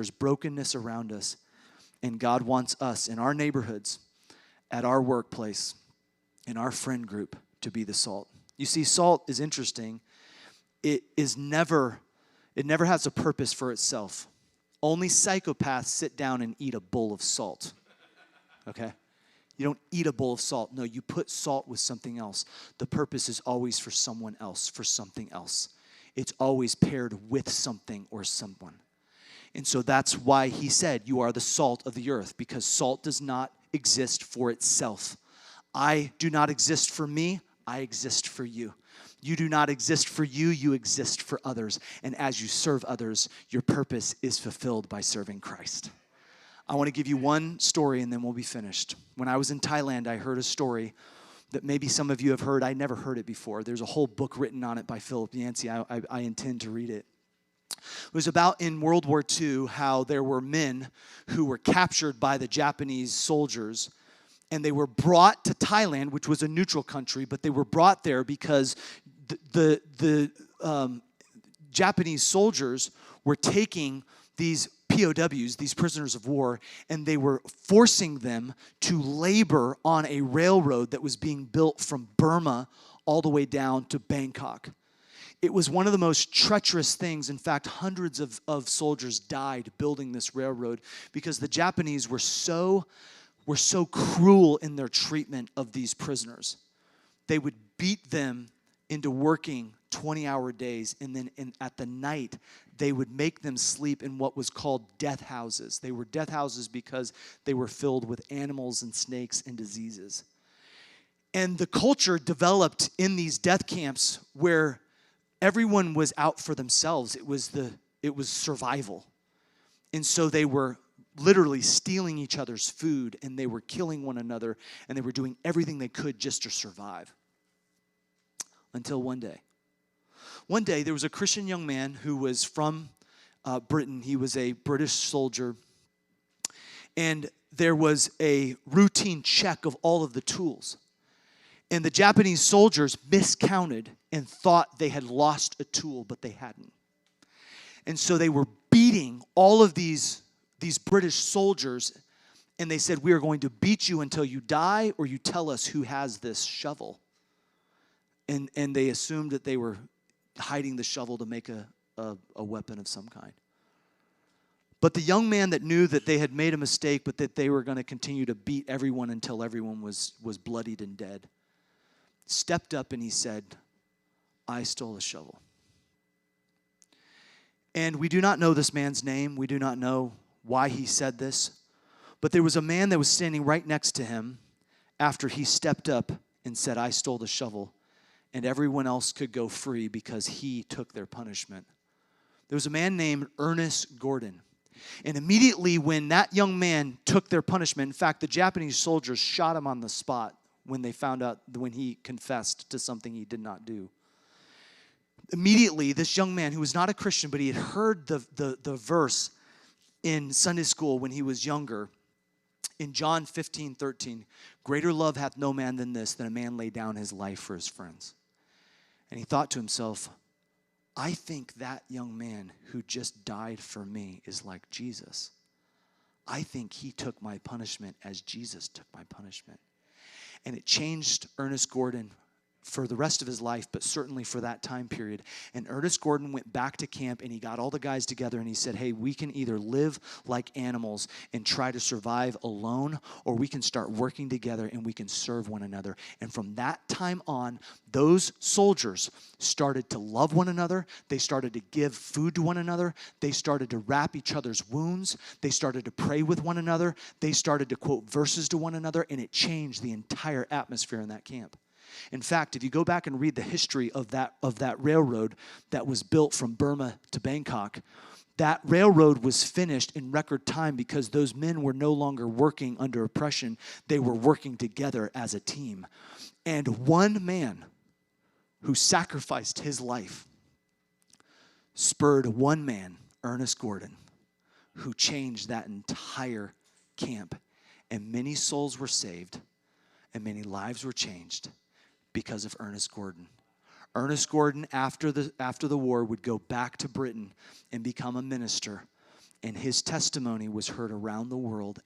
there's brokenness around us. And God wants us in our neighborhoods, at our workplace, in our friend group to be the salt. You see, salt is interesting. It never has a purpose for itself. Only psychopaths sit down and eat a bowl of salt. Okay? You don't eat a bowl of salt. No, you put salt with something else. The purpose is always for someone else, for something else. It's always paired with something or someone. And so that's why he said, you are the salt of the earth, because salt does not exist for itself. I do not exist for me, I exist for you. You do not exist for you, you exist for others. And as you serve others, your purpose is fulfilled by serving Christ. I want to give you one story and then we'll be finished. When I was in Thailand, I heard a story that maybe some of you have heard. I never heard it before. There's a whole book written on it by Philip Yancey. I intend to read it. It was about in World War II how there were men who were captured by the Japanese soldiers, and they were brought to Thailand, which was a neutral country, but they were brought there because the Japanese soldiers were taking these POWs, these prisoners of war, and they were forcing them to labor on a railroad that was being built from Burma all the way down to Bangkok. It was one of the most treacherous things. In fact, hundreds of soldiers died building this railroad because the Japanese were so cruel in their treatment of these prisoners. They would beat them into working 20-hour days, and then at the night, they would make them sleep in what was called death houses. They were death houses because they were filled with animals and snakes and diseases. And the culture developed in these death camps where everyone was out for themselves. It was survival. And so they were literally stealing each other's food, and they were killing one another, and they were doing everything they could just to survive. Until one day. One day, there was a Christian young man who was from Britain. He was a British soldier. And there was a routine check of all of the tools. And the Japanese soldiers miscounted and thought they had lost a tool, but they hadn't. And so they were beating all of these British soldiers, and they said, we are going to beat you until you die, or you tell us who has this shovel. And they assumed that they were hiding the shovel to make a weapon of some kind. But the young man that knew that they had made a mistake, but that they were going to continue to beat everyone until everyone was bloodied and dead, stepped up and he said, I stole a shovel. And we do not know this man's name. We do not know why he said this. But there was a man that was standing right next to him after he stepped up and said, I stole the shovel. And everyone else could go free because he took their punishment. There was a man named Ernest Gordon. And immediately when that young man took their punishment, in fact, the Japanese soldiers shot him on the spot when they found out, when he confessed to something he did not do. Immediately, this young man, who was not a Christian, but he had heard the verse in Sunday school when he was younger, in John 15:13, greater love hath no man than this, that a man lay down his life for his friends. And he thought to himself, I think that young man who just died for me is like Jesus. I think he took my punishment as Jesus took my punishment. And it changed Ernest Gordon for the rest of his life, but certainly for that time period. And Ernest Gordon went back to camp, and he got all the guys together, and he said, hey, we can either live like animals and try to survive alone, or we can start working together and we can serve one another. And from that time on, those soldiers started to love one another. They started to give food to one another. They started to wrap each other's wounds. They started to pray with one another. They started to quote verses to one another, and it changed the entire atmosphere in that camp. In fact, if you go back and read the history of that railroad that was built from Burma to Bangkok, that railroad was finished in record time because those men were no longer working under oppression. They were working together as a team. And one man who sacrificed his life spurred one man, Ernest Gordon, who changed that entire camp. And many souls were saved and many lives were changed because of Ernest Gordon. Ernest Gordon, after the war, would go back to Britain and become a minister. and his testimony was heard around the world